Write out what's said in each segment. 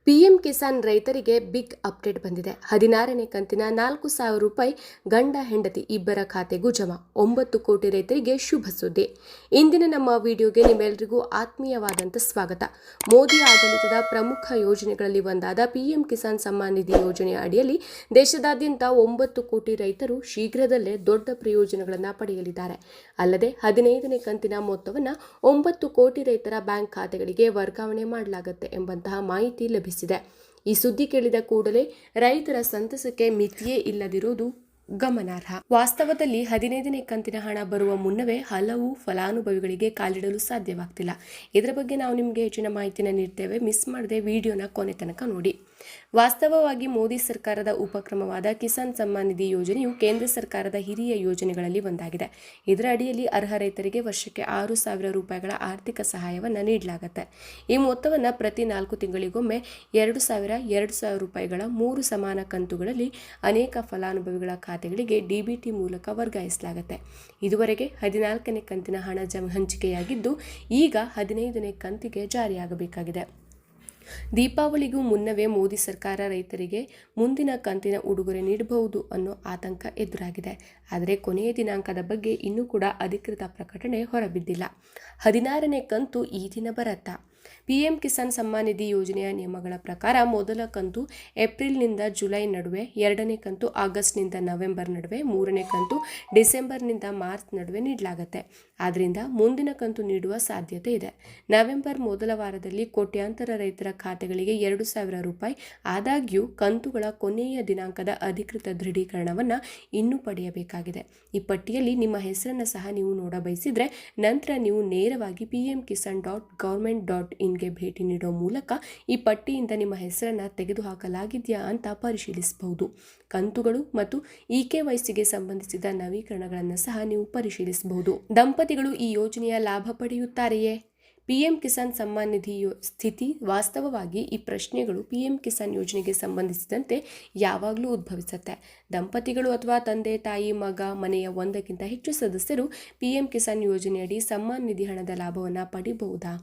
PM Kisan ರೈತರಿಗೆ big update ಬಂದಿದೆ. 16ನೇ ಕಂತಿನ 4,000 ರೂಪಾಯಿ ಗಂಡ ಹೆಂಡತಿ ಇಬ್ಬರ ಖಾತೆಗೂ ಜಮಾ. 9 ಕೋಟಿ ರೈತರಿಗೆ ಶುಭ ಸುದ್ದಿ. ಇಂದಿನ ನಮ್ಮ ವಿಡಿಯೋಗೆ ನಿಮ್ಮೆಲ್ಲರಿಗೂ ಆತ್ಮೀಯವಾದಂಥ ಸ್ವಾಗತ. ಮೋದಿ ಆಡಳಿತದ ಪ್ರಮುಖ ಯೋಜನೆಗಳಲ್ಲಿ ಒಂದಾದ ಪಿಎಂ ಕಿಸಾನ್ ಸಮ್ಮಾನ್ ನಿಧಿ ಯೋಜನೆಯ ಅಡಿಯಲ್ಲಿ ದೇಶದಾದ್ಯಂತ 9 ಕೋಟಿ ರೈತರು ಶೀಘ್ರದಲ್ಲೇ ದೊಡ್ಡ ಪ್ರಯೋಜನಗಳನ್ನು ಪಡೆಯಲಿದ್ದಾರೆ. ಅಲ್ಲದೆ 15ನೇ ಕಂತಿನ ಮೊತ್ತವನ್ನು 9 ಕೋಟಿ ರೈತರ ಬ್ಯಾಂಕ್ ಖಾತೆಗಳಿಗೆ ವರ್ಗಾವಣೆ ಮಾಡಲಾಗುತ್ತೆ ಎಂಬಂತಹ ಮಾಹಿತಿ ಲಭಿಸಿದೆ. ಈ ಸುದ್ದಿ ಕೇಳಿದ ಕೂಡಲೇ ರೈತರ ಸಂತಸಕ್ಕೆ ಮಿತಿಯೇ ಇಲ್ಲದಿರುವುದು ಗಮನಾರ್ಹ. ವಾಸ್ತವದಲ್ಲಿ 15ನೇ ಕಂತಿನ ಹಣ ಬರುವ ಮುನ್ನವೇ ಹಲವು ಫಲಾನುಭವಿಗಳಿಗೆ ಕಾಲಿಡಲು ಸಾಧ್ಯವಾಗ್ತಿಲ್ಲ. ಇದರ ಬಗ್ಗೆ ನಾವು ನಿಮಗೆ ಹೆಚ್ಚಿನ ಮಾಹಿತಿನ ನೀಡ್ತೇವೆ. ಮಿಸ್ ಮಾಡದೆ ವಿಡಿಯೋನ ಕೊನೆ ತನಕ ನೋಡಿ. ವಾಸ್ತವವಾಗಿ ಮೋದಿ ಸರ್ಕಾರದ ಉಪಕ್ರಮವಾದ ಕಿಸಾನ್ ಸಮ್ಮಾನ್ ನಿಧಿ ಯೋಜನೆಯು ಕೇಂದ್ರ ಸರ್ಕಾರದ ಹಿರಿಯ ಯೋಜನೆಗಳಲ್ಲಿ ಒಂದಾಗಿದೆ. ಇದರ ಅಡಿಯಲ್ಲಿ ಅರ್ಹ ರೈತರಿಗೆ ವರ್ಷಕ್ಕೆ 6,000 ರೂಪಾಯಿಗಳ ಆರ್ಥಿಕ ಸಹಾಯವನ್ನು ನೀಡಲಾಗುತ್ತೆ. ಈ ಮೊತ್ತವನ್ನು ಪ್ರತಿ 4 ತಿಂಗಳಿಗೊಮ್ಮೆ 2,000 ರೂಪಾಯಿಗಳ 3 ಸಮಾನ ಕಂತುಗಳಲ್ಲಿ ಅನೇಕ ಫಲಾನುಭವಿಗಳ ಖಾತೆಗಳಿಗೆ ಡಿಬಿಟಿ ಮೂಲಕ ವರ್ಗಾಯಿಸಲಾಗುತ್ತೆ. ಇದುವರೆಗೆ 14ನೇ ಕಂತಿನ ಹಣ ಹಂಚಿಕೆಯಾಗಿದ್ದು, ಈಗ 15ನೇ ಕಂತಿಗೆ ಜಾರಿಯಾಗಬೇಕಾಗಿದೆ. ದೀಪಾವಳಿಗೂ ಮುನ್ನವೇ ಮೋದಿ ಸರ್ಕಾರ ರೈತರಿಗೆ ಮುಂದಿನ ಕಂತಿನ ಉಡುಗೊರೆ ನೀಡಬಹುದು ಅನ್ನೋ ಆತಂಕ ಎದುರಾಗಿದೆ. ಆದರೆ ಕೊನೆಯ ದಿನಾಂಕದ ಬಗ್ಗೆ ಇನ್ನೂ ಕೂಡ ಅಧಿಕೃತ ಪ್ರಕಟಣೆ ಹೊರಬಿದ್ದಿಲ್ಲ. 16ನೇ ಕಂತು ಈ ದಿನ ಬರುತ್ತಾ? ಪಿಎಂ ಕಿಸಾನ್ ಸಮ್ಮಾನ್ ನಿಧಿ ಯೋಜನೆಯ ನಿಯಮಗಳ ಪ್ರಕಾರ ಮೊದಲ ಕಂತು ಏಪ್ರಿಲ್ನಿಂದ ಜುಲೈ ನಡುವೆ, 2ನೇ ಕಂತು ಆಗಸ್ಟ್ನಿಂದ ನವೆಂಬರ್ ನಡುವೆ, 3ನೇ ಕಂತು ಡಿಸೆಂಬರ್ನಿಂದ ಮಾರ್ಚ್ ನಡುವೆ ನೀಡಲಾಗುತ್ತೆ. ಆದ್ದರಿಂದ ಮುಂದಿನ ಕಂತು ನೀಡುವ ಸಾಧ್ಯತೆ ಇದೆ. ನವೆಂಬರ್ ಮೊದಲ ವಾರದಲ್ಲಿ ಕೋಟ್ಯಾಂತರ ರೈತರ ಖಾತೆಗಳಿಗೆ 2,000 ರೂಪಾಯಿ. ಆದಾಗ್ಯೂ ಕಂತುಗಳ ಕೊನೆಯ ದಿನಾಂಕದ ಅಧಿಕೃತ ದೃಢೀಕರಣವನ್ನು ಇನ್ನೂ ಪಡೆಯಬೇಕಾಗಿದೆ. ಈ ಪಟ್ಟಿಯಲ್ಲಿ ನಿಮ್ಮ ಹೆಸರನ್ನು ಸಹ ನೀವು ನೋಡಬಯಸಿದರೆ ನಂತರ ನೀವು ನೇರವಾಗಿ pmkisan.government.in ಗೆ ಭೇಟಿ ನೀಡುವ ಮೂಲಕ ಈ ಪಟ್ಟಿಯಿಂದ ನಿಮ್ಮ ಹೆಸರನ್ನು ತೆಗೆದುಹಾಕಲಾಗಿದೆಯಾ ಅಂತ ಪರಿಶೀಲಿಸಬಹುದು. ಕಂತುಗಳು ಮತ್ತು ಇಕೆವೈಸಿಗೆ ಸಂಬಂಧಿಸಿದ ನವೀಕರಣಗಳನ್ನು ಸಹ ನೀವು ಪರಿಶೀಲಿಸಬಹುದು. ದಂಪತಿಗಳು ಈ ಯೋಜನೆಯ ಲಾಭ ಪಡೆಯುತ್ತಾರೆಯೇ? ಪಿಎಂ ಕಿಸಾನ್ ಸಮ್ಮಾನ್ ನಿಧಿ ಸ್ಥಿತಿ ವಾಸ್ತವವಾಗಿ ಈ ಪ್ರಶ್ನೆಗಳು ಪಿಎಂ ಕಿಸಾನ್ ಯೋಜನೆಗೆ ಸಂಬಂಧಿಸಿದಂತೆ ಯಾವಾಗಲೂ ಉದ್ಭವಿಸುತ್ತೆ. ದಂಪತಿಗಳು ಅಥವಾ ತಂದೆ, ತಾಯಿ, ಮಗ, ಮನೆಯ ಒಂದಕ್ಕಿಂತ ಹೆಚ್ಚು ಸದಸ್ಯರು ಪಿಎಂ ಕಿಸಾನ್ ಯೋಜನೆಯಡಿ ಸಮ್ಮಾನ್ ನಿಧಿ ಹಣದ ಲಾಭವನ್ನು ಪಡೆಯಬಹುದಾ?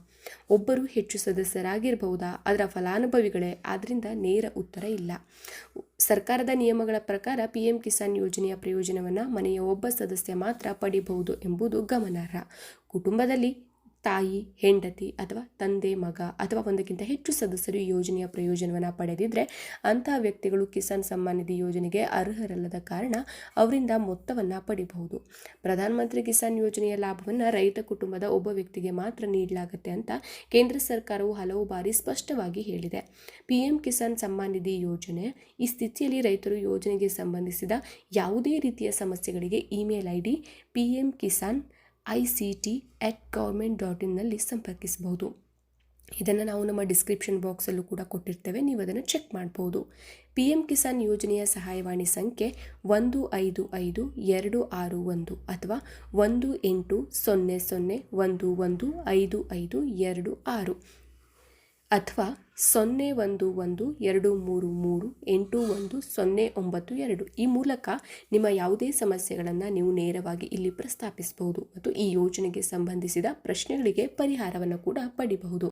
ಒಬ್ಬರು ಹೆಚ್ಚು ಸದಸ್ಯರಾಗಿರಬಹುದಾ? ಅದರ ಫಲಾನುಭವಿಗಳೇ? ಆದ್ದರಿಂದ ನೇರ ಉತ್ತರ ಇಲ್ಲ. ಸರ್ಕಾರದ ನಿಯಮಗಳ ಪ್ರಕಾರ ಪಿಎಂ ಕಿಸಾನ್ ಯೋಜನೆಯ ಪ್ರಯೋಜನವನ್ನು ಮನೆಯ ಒಬ್ಬ ಸದಸ್ಯ ಮಾತ್ರ ಪಡೆಯಬಹುದು ಎಂಬುದು ಗಮನಾರ್ಹ. ಕುಟುಂಬದಲ್ಲಿ ತಾಯಿ, ಹೆಂಡತಿ ಅಥವಾ ತಂದೆ, ಮಗ ಅಥವಾ ಒಂದಕ್ಕಿಂತ ಹೆಚ್ಚು ಸದಸ್ಯರು ಈ ಯೋಜನೆಯ ಪ್ರಯೋಜನವನ್ನು ಪಡೆದಿದ್ದರೆ ಅಂತಹ ವ್ಯಕ್ತಿಗಳು ಕಿಸಾನ್ ಸಮ್ಮಾನ್ ನಿಧಿ ಯೋಜನೆಗೆ ಅರ್ಹರಲ್ಲದ ಕಾರಣ ಅವರಿಂದ ಮೊತ್ತವನ್ನು ಪಡೆಯಬಹುದು. ಪ್ರಧಾನಮಂತ್ರಿ ಕಿಸಾನ್ ಯೋಜನೆಯ ಲಾಭವನ್ನು ರೈತ ಕುಟುಂಬದ ಒಬ್ಬ ವ್ಯಕ್ತಿಗೆ ಮಾತ್ರ ನೀಡಲಾಗುತ್ತೆ ಅಂತ ಕೇಂದ್ರ ಸರ್ಕಾರವು ಹಲವು ಬಾರಿ ಸ್ಪಷ್ಟವಾಗಿ ಹೇಳಿದೆ. ಪಿಎಂ ಕಿಸಾನ್ ಸಮ್ಮಾನ್ ನಿಧಿ ಯೋಜನೆ ಈ ಸ್ಥಿತಿಯಲ್ಲಿ ರೈತರು ಯೋಜನೆಗೆ ಸಂಬಂಧಿಸಿದ ಯಾವುದೇ ರೀತಿಯ ಸಮಸ್ಯೆಗಳಿಗೆ ಇಮೇಲ್ ಐಡಿ pmkisan.ict@government.in ನಲ್ಲಿ ಸಂಪರ್ಕಿಸಬಹುದು. ಇದನ್ನು ನಾವು ನಮ್ಮ ಡಿಸ್ಕ್ರಿಪ್ಷನ್ ಬಾಕ್ಸಲ್ಲೂ ಕೂಡ ಕೊಟ್ಟಿರ್ತೇವೆ, ನೀವು ಅದನ್ನು ಚೆಕ್ ಮಾಡ್ಬೋದು. ಪಿಎಂ ಕಿಸಾನ್ ಯೋಜನೆಯ ಸಹಾಯವಾಣಿ ಸಂಖ್ಯೆ 155261 ಅಥವಾ 1800115526 ಅಥವಾ 011233381092 ಈ ಮೂಲಕ ನಿಮ್ಮ ಯಾವುದೇ ಸಮಸ್ಯೆಗಳನ್ನು ನೀವು ನೇರವಾಗಿ ಇಲ್ಲಿ ಪ್ರಸ್ತಾಪಿಸಬಹುದು ಮತ್ತು ಈ ಯೋಜನೆಗೆ ಸಂಬಂಧಿಸಿದ ಪ್ರಶ್ನೆಗಳಿಗೆ ಪರಿಹಾರವನ್ನು ಕೂಡ ಪಡೆಯಬಹುದು.